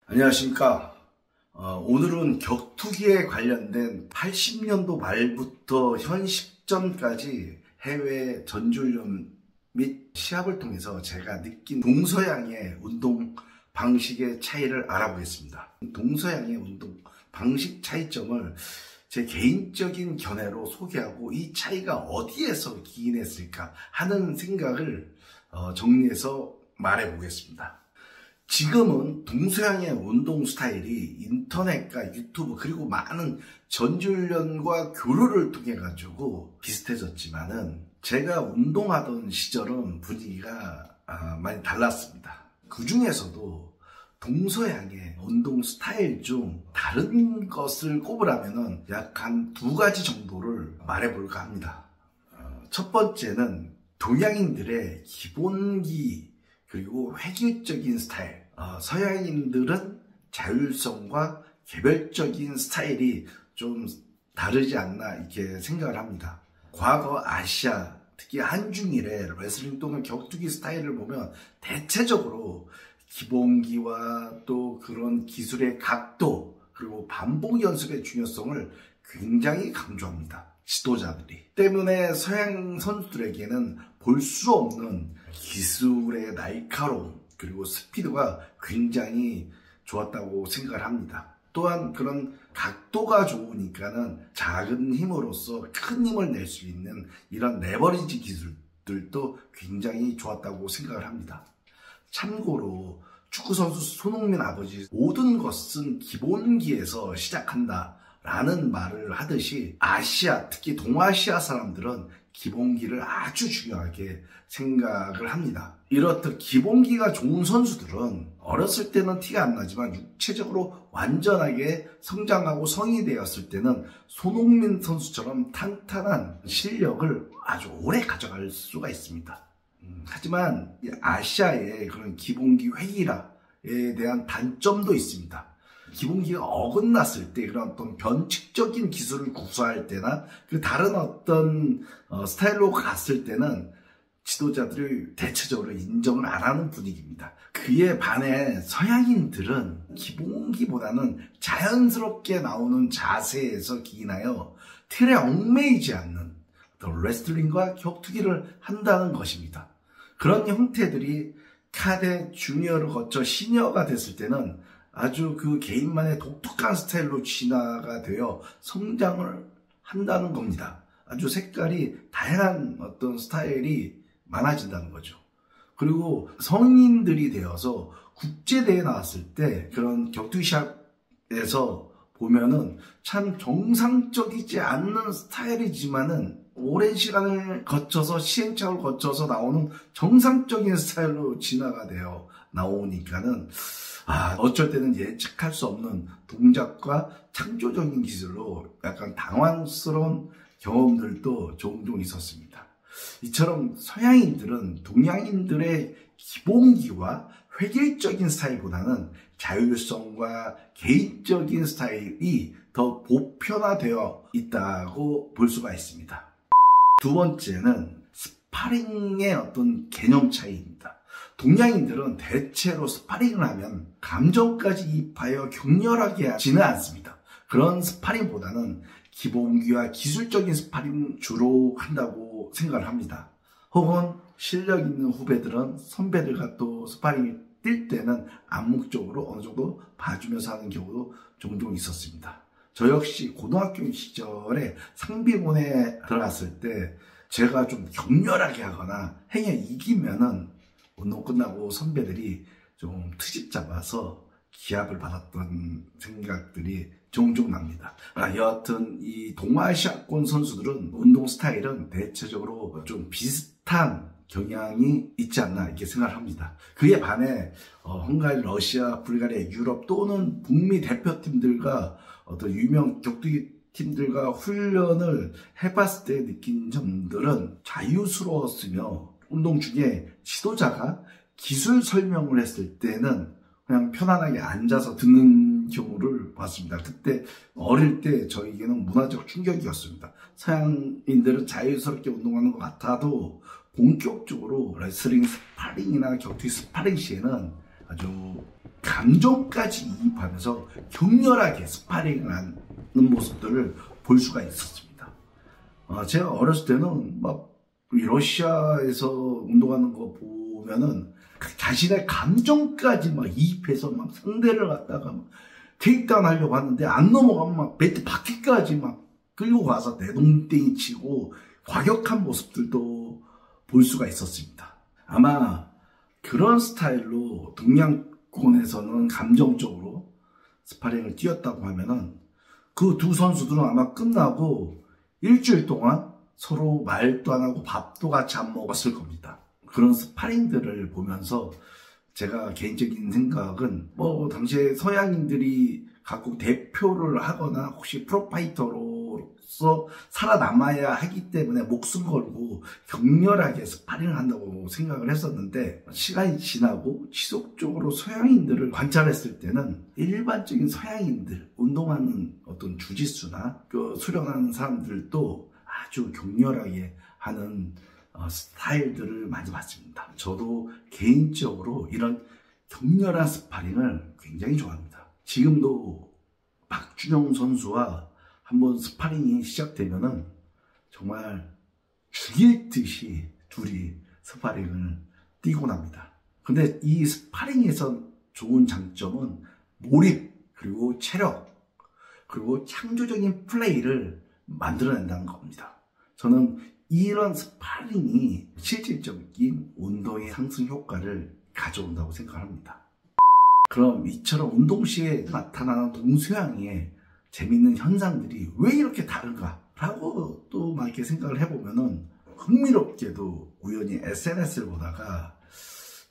안녕하십니까. 오늘은 격투기에 관련된 80년도 말부터 현 시점까지 해외 전지훈련 및 시합을 통해서 제가 느낀 동서양의 운동 방식의 차이를 알아보겠습니다. 동서양의 운동 방식 차이점을 제 개인적인 견해로 소개하고 이 차이가 어디에서 기인했을까 하는 생각을 정리해서 말해보겠습니다. 지금은 동서양의 운동 스타일이 인터넷과 유튜브 그리고 많은 전지훈련과 교류를 통해 가지고 비슷해졌지만은 제가 운동하던 시절은 분위기가 많이 달랐습니다. 그 중에서도 동서양의 운동 스타일 중 다른 것을 꼽으라면은 약 한 두 가지 정도를 말해볼까 합니다. 첫 번째는 동양인들의 기본기 그리고 획일적인 스타일. 서양인들은 자율성과 개별적인 스타일이 좀 다르지 않나 이렇게 생각을 합니다. 과거 아시아, 특히 한중일의 레슬링 또는 격투기 스타일을 보면 대체적으로 기본기와 또 그런 기술의 각도 그리고 반복 연습의 중요성을 굉장히 강조합니다. 지도자들이. 때문에 서양 선수들에게는 볼 수 없는 기술의 날카로움 그리고 스피드가 굉장히 좋았다고 생각을 합니다. 또한 그런 각도가 좋으니까는 작은 힘으로써 큰 힘을 낼 수 있는 이런 레버리지 기술들도 굉장히 좋았다고 생각을 합니다. 참고로 축구선수 손흥민 아버지 모든 것은 기본기에서 시작한다 라는 말을 하듯이 아시아, 특히 동아시아 사람들은 기본기를 아주 중요하게 생각을 합니다. 이렇듯 기본기가 좋은 선수들은 어렸을 때는 티가 안 나지만 육체적으로 완전하게 성장하고 성이 되었을 때는 손흥민 선수처럼 탄탄한 실력을 아주 오래 가져갈 수가 있습니다. 하지만 아시아의 그런 기본기 획일화에 대한 단점도 있습니다. 기본기가 어긋났을 때 그런 어떤 변칙적인 기술을 구사할 때나 그 다른 어떤 스타일로 갔을 때는 지도자들이 대체적으로 인정을 안 하는 분위기입니다. 그에 반해 서양인들은 기본기보다는 자연스럽게 나오는 자세에서 기인하여 틀에 얽매이지 않는 레슬링과 격투기를 한다는 것입니다. 그런 형태들이 카데, 주니어를 거쳐 시니어가 됐을 때는 아주 그 개인만의 독특한 스타일로 진화가 되어 성장을 한다는 겁니다. 아주 색깔이 다양한 어떤 스타일이 많아진다는 거죠. 그리고 성인들이 되어서 국제대회에 나왔을 때 그런 격투기 시합에서 보면은 참 정상적이지 않는 스타일이지만은 오랜 시간을 거쳐서 시행착오를 거쳐서 나오는 정상적인 스타일로 진화가 되어 나오니까는 어쩔 때는 예측할 수 없는 동작과 창조적인 기술로 약간 당황스러운 경험들도 종종 있었습니다. 이처럼 서양인들은 동양인들의 기본기와 획일적인 스타일보다는 자율성과 개인적인 스타일이 더 보편화되어 있다고 볼 수가 있습니다. 두 번째는 스파링의 어떤 개념 차이입니다. 동양인들은 대체로 스파링을 하면 감정까지 이입하여 격렬하게 하지는 않습니다. 그런 스파링보다는 기본기와 기술적인 스파링 주로 한다고 생각을 합니다. 혹은 실력 있는 후배들은 선배들과 또 스파링을 뛸 때는 암묵적으로 어느 정도 봐주면서 하는 경우도 종종 있었습니다. 저 역시 고등학교 시절에 상비군에 들어갔을 때 제가 좀 격렬하게 하거나 행여 이기면은 운동 끝나고 선배들이 좀 트집 잡아서 기합을 받았던 생각들이 종종 납니다. 여하튼 이 동아시아권 선수들은 운동 스타일은 대체적으로 좀 비슷한 경향이 있지 않나 이렇게 생각을 합니다. 그에 반해 헝가리, 러시아, 불가리아, 유럽 또는 북미 대표팀들과 어떤 유명 격투기 팀들과 훈련을 해봤을 때 느낀 점들은 자유스러웠으며 운동 중에 지도자가 기술 설명을 했을 때는 그냥 편안하게 앉아서 듣는 경우를 봤습니다. 그때 어릴 때 저에게는 문화적 충격이었습니다. 서양인들은 자유스럽게 운동하는 것 같아도 본격적으로 레슬링 스파링이나 격투기 스파링 시에는 아주 감정까지 이입하면서 격렬하게 스파링을 하는 모습들을 볼 수가 있었습니다. 제가 어렸을 때는 막 러시아에서 운동하는 거 보면은 자신의 감정까지 막 이입해서 막 상대를 갖다가 막 테이크다운 하려고 하는데 안 넘어가면 막 매트 바퀴까지 막 끌고 가서 내동댕이 치고 과격한 모습들도 볼 수가 있었습니다. 아마 그런 스타일로 동양권에서는 감정적으로 스파링을 뛰었다고 하면은 그 두 선수들은 아마 끝나고 일주일 동안 서로 말도 안 하고 밥도 같이 안 먹었을 겁니다. 그런 스파링들을 보면서 제가 개인적인 생각은 뭐 당시에 서양인들이 각국 대표를 하거나 혹시 프로파이터로서 살아남아야 하기 때문에 목숨 걸고 격렬하게 스파링을 한다고 생각을 했었는데, 시간이 지나고 지속적으로 서양인들을 관찰했을 때는 일반적인 서양인들, 운동하는 어떤 주짓수나 수련하는 사람들도 아주 격렬하게 하는 스타일들을 많이 봤습니다. 저도 개인적으로 이런 격렬한 스파링을 굉장히 좋아합니다. 지금도 박준영 선수와 한번 스파링이 시작되면은 정말 죽일 듯이 둘이 스파링을 뛰고 납니다. 근데 이 스파링에서 좋은 장점은 몰입, 그리고 체력, 그리고 창조적인 플레이를 만들어낸다는 겁니다. 저는 이런 스파링이 실질적인 운동의 상승 효과를 가져온다고 생각합니다. 그럼 이처럼 운동 시에 나타나는 동서양의 재밌는 현상들이 왜 이렇게 다른가? 라고 또 막 이렇게 생각을 해보면은 흥미롭게도 우연히 SNS를 보다가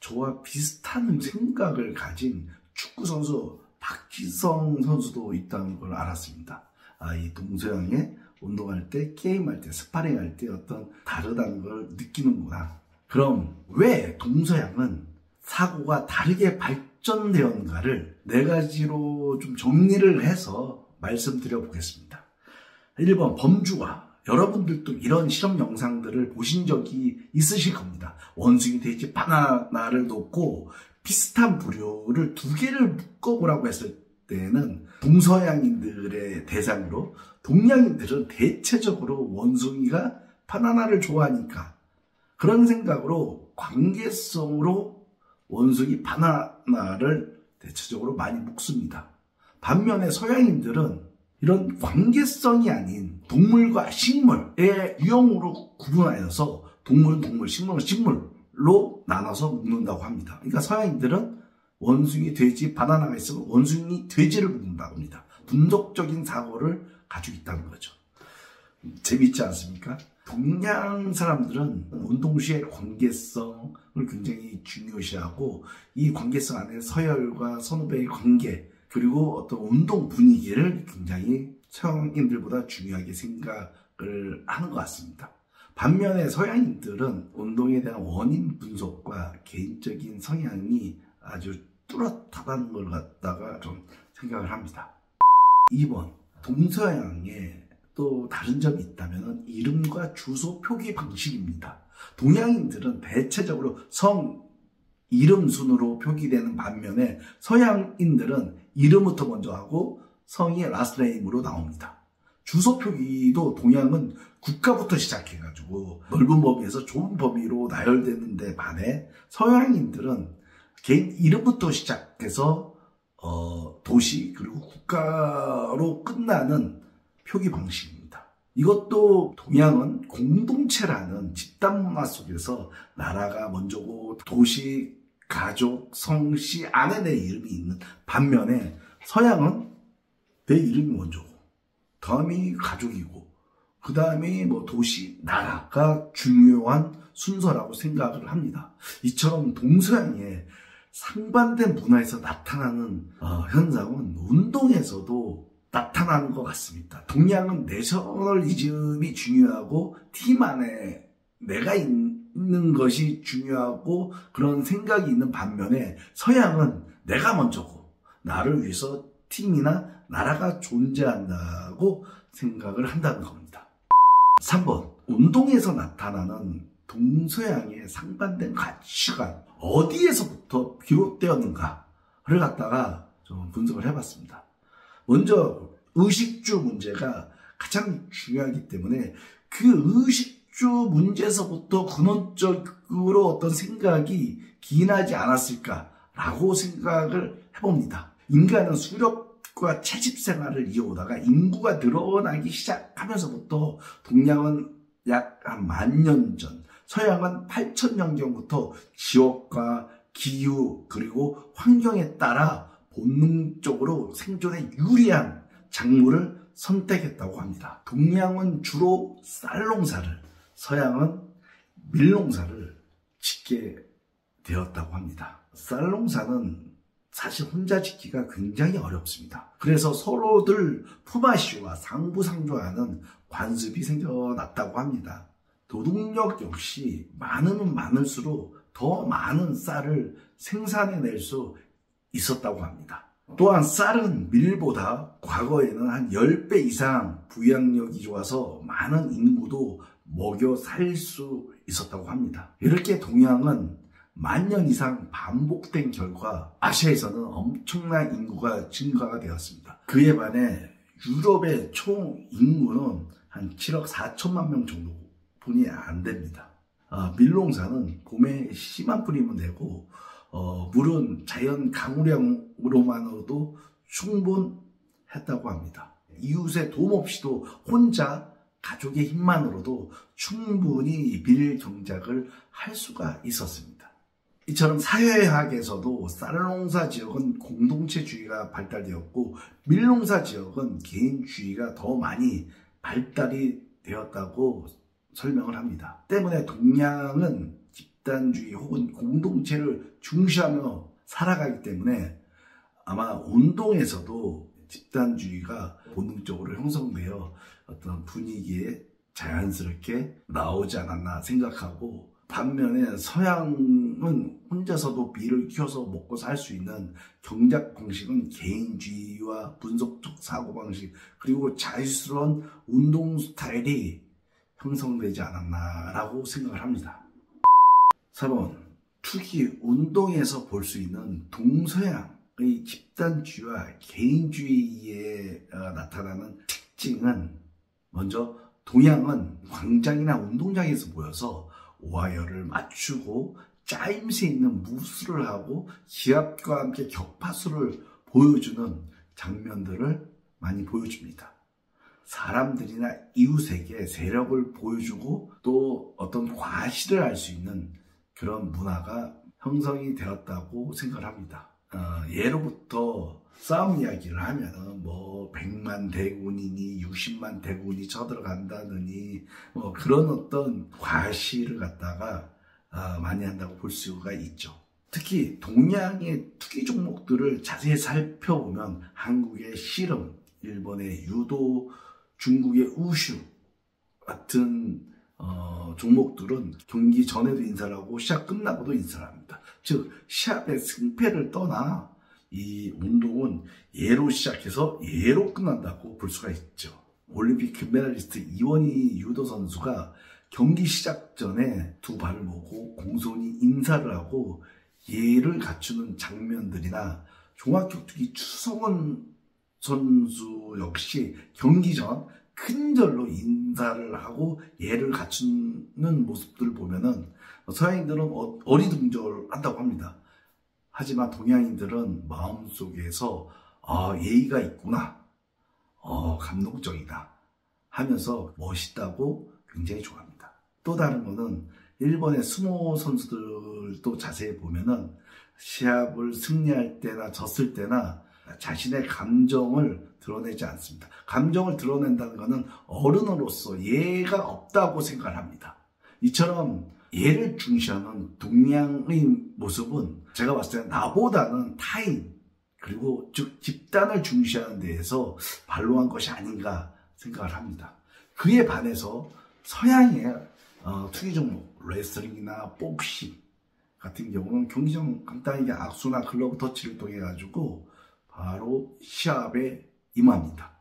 저와 비슷한 생각을 가진 축구선수 박지성 선수도 있다는 걸 알았습니다. 이 동서양의 운동할 때, 게임할 때, 스파링할 때 어떤 다르다는 걸 느끼는구나. 그럼 왜 동서양은 사고가 다르게 발전되었는가를 4가지로 좀 정리를 해서 말씀드려 보겠습니다. 1번, 범주화. 여러분들도 이런 실험 영상들을 보신 적이 있으실 겁니다. 원숭이, 돼지, 바나나를 놓고 비슷한 부류를 2개를 묶어보라고 했을 때는 동서양인들의 대상으로, 동양인들은 대체적으로 원숭이가 바나나를 좋아하니까 그런 생각으로 관계성으로 원숭이 바나나를 대체적으로 많이 묶습니다. 반면에 서양인들은 이런 관계성이 아닌 동물과 식물의 유형으로 구분하여서 동물은 동물, 식물은 식물로 나눠서 묶는다고 합니다. 그러니까 서양인들은 원숭이, 돼지, 바나나가 있으면 원숭이, 돼지를 묶는다고 합니다. 분석적인 사고를 가지고 있다는 거죠. 재밌지 않습니까? 동양 사람들은 운동 시의 관계성을 굉장히 중요시하고, 이 관계성 안에 서열과 선후배의 관계, 그리고 어떤 운동 분위기를 굉장히 서양인들보다 중요하게 생각을 하는 것 같습니다. 반면에 서양인들은 운동에 대한 원인 분석과 개인적인 성향이 아주 뚜렷하다는 걸 갖다가 좀 생각을 합니다. 2번, 동서양에 또 다른 점이 있다면 이름과 주소 표기 방식입니다. 동양인들은 대체적으로 성, 이름 순으로 표기되는 반면에 서양인들은 이름부터 먼저 하고 성이 라스트 네임으로 나옵니다. 주소 표기도 동양은 국가부터 시작해가지고 넓은 범위에서 좁은 범위로 나열되는데 반해 서양인들은 개인 이름부터 시작해서 도시 그리고 국가로 끝나는 표기 방식입니다. 이것도 동양은 공동체라는 집단 문화 속에서 나라가 먼저고 도시, 가족, 성씨 안에 내 이름이 있는 반면에 서양은 내 이름이 먼저고 다음이 가족이고 그 다음에 뭐 도시, 나라가 중요한 순서라고 생각을 합니다. 이처럼 동서양의 상반된 문화에서 나타나는 현상은 운동에서도 나타나는 것 같습니다. 동양은 내셔널리즘이 중요하고 팀 안에 내가 있는 것이 중요하고 그런 생각이 있는 반면에 서양은 내가 먼저고 나를 위해서 팀이나 나라가 존재한다고 생각을 한다는 겁니다. 3번, 운동에서 나타나는 동서양의 상반된 가치관, 어디에서부터 비롯되었는가 갖다가 좀 분석을 해봤습니다. 먼저 의식주 문제가 가장 중요하기 때문에 그 의식주 문제에서부터 근원적으로 어떤 생각이 기인하지 않았을까라고 생각을 해봅니다. 인간은 수렵과 채집 생활을 이어오다가 인구가 늘어나기 시작하면서부터 동양은 약 한 10,000년 전, 서양은 8,000년경부터 지역과 기후 그리고 환경에 따라 본능적으로 생존에 유리한 작물을 선택했다고 합니다. 동양은 주로 쌀농사를, 서양은 밀농사를 짓게 되었다고 합니다. 쌀농사는 사실 혼자 짓기가 굉장히 어렵습니다. 그래서 서로들 품앗이와 상부상조하는 관습이 생겨났다고 합니다. 노동력 역시 많으면 많을수록 더 많은 쌀을 생산해낼 수 있었다고 합니다. 또한 쌀은 밀보다 과거에는 한 10배 이상 부양력이 좋아서 많은 인구도 먹여 살 수 있었다고 합니다. 이렇게 동양은 10,000년 이상 반복된 결과 아시아에서는 엄청난 인구가 증가가 되었습니다. 그에 반해 유럽의 총 인구는 한 7억 4천만 명 정도뿐이 안 됩니다. 밀농사는 봄에 씨만 뿌리면 되고 물은 자연 강우량으로만으로도 충분했다고 합니다. 이웃의 도움 없이도 혼자 가족의 힘만으로도 충분히 밀 경작을 할 수가 있었습니다. 이처럼 사회학에서도 쌀농사 지역은 공동체주의가 발달되었고 밀농사 지역은 개인주의가 더 많이 발달이 되었다고 설명을 합니다. 때문에 동양은 집단주의 혹은 공동체를 중시하며 살아가기 때문에 아마 운동에서도 집단주의가 본능적으로 형성되어 어떤 분위기에 자연스럽게 나오지 않았나 생각하고, 반면에 서양은 혼자서도 밀을 키워서 먹고 살 수 있는 경작 방식은 개인주의와 분석적 사고방식 그리고 자유스러운 운동 스타일이 형성되지 않았나라고 생각을 합니다. 4번, 투기 운동에서 볼 수 있는 동서양의 집단주의와 개인주의에 나타나는 특징은, 먼저 동양은 광장이나 운동장에서 모여서 오하열을 맞추고 짜임새 있는 무술을 하고 기합과 함께 격파술을 보여주는 장면들을 많이 보여줍니다. 사람들이나 이웃에게 세력을 보여주고 또 어떤 과시를 할 수 있는 그런 문화가 형성이 되었다고 생각을 합니다. 예로부터 싸움 이야기를 하면은 100만 대군이니 60만 대군이 쳐들어간다느니 그런 어떤 과시를 갖다가 많이 한다고 볼 수가 있죠. 특히 동양의 투기 종목들을 자세히 살펴보면 한국의 씨름, 일본의 유도, 중국의 우슈 같은 종목들은 경기 전에도 인사를 하고 시합 끝나고도 인사를 합니다. 즉 시합의 승패를 떠나 이 운동은 예로 시작해서 예로 끝난다고 볼 수가 있죠. 올림픽 금메달리스트 이원희 유도 선수가 경기 시작 전에 두 발을 모고 공손히 인사를 하고 예를 갖추는 장면들이나 종합격투기 추성훈 선수 역시 경기 전 큰절로 인사를 하고 예를 갖추는 모습들을 보면은 서양인들은 어리둥절한다고 합니다. 하지만 동양인들은 마음속에서 예의가 있구나, 감동적이다 하면서 멋있다고 굉장히 좋아합니다. 또 다른 거는 일본의 스모 선수들도 자세히 보면은 시합을 승리할 때나 졌을 때나 자신의 감정을 드러내지 않습니다. 감정을 드러낸다는 것은 어른으로서 예가 없다고 생각을 합니다. 이처럼 예를 중시하는 동양의 모습은 제가 봤을 때 나보다는 타인 그리고 즉 집단을 중시하는 데에서 발로한 것이 아닌가 생각을 합니다. 그에 반해서 서양의 투기 종목 레슬링이나 복싱 같은 경우는 경기 전 간단하게 악수나 글러브 터치를 통해 가지고 바로 시합에 임합니다.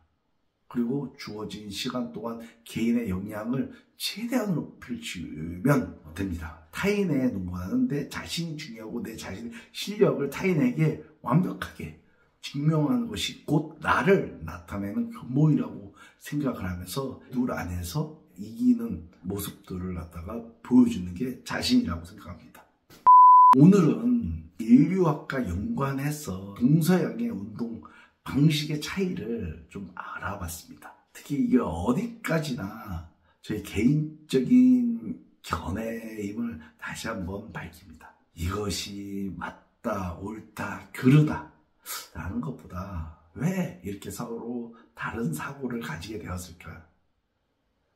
그리고 주어진 시간 동안 개인의 역량을 최대한으로 펼치면 됩니다. 타인의 눈보다는 내 자신이 중요하고 내 자신의 실력을 타인에게 완벽하게 증명하는 것이 곧 나를 나타내는 근본이라고 생각을 하면서 둘 안에서 이기는 모습들을 갖다가 보여주는 게 자신이라고 생각합니다. 오늘은 인류학과 연관해서 동서양의 운동 방식의 차이를 좀 알아봤습니다. 특히 이게 어디까지나 저희 개인적인 견해임을 다시 한번 밝힙니다. 이것이 맞다, 옳다, 그르다 라는 것보다 왜 이렇게 서로 다른 사고를 가지게 되었을까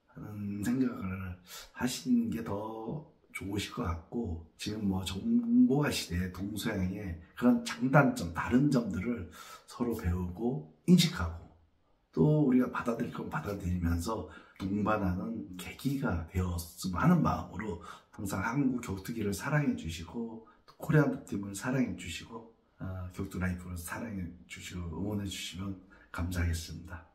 하는 생각을 하시는 게 더 좋으실 것 같고, 지금 뭐 정보화 시대의 동서양의 그런 장단점, 다른 점들을 서로 배우고 인식하고 또 우리가 받아들일 건 받아들이면서 동반하는 계기가 되었으면 하는 마음으로 항상 한국 격투기를 사랑해 주시고 코리안 팀을 사랑해 주시고 격투 라이프를 사랑해 주시고 응원해 주시면 감사하겠습니다.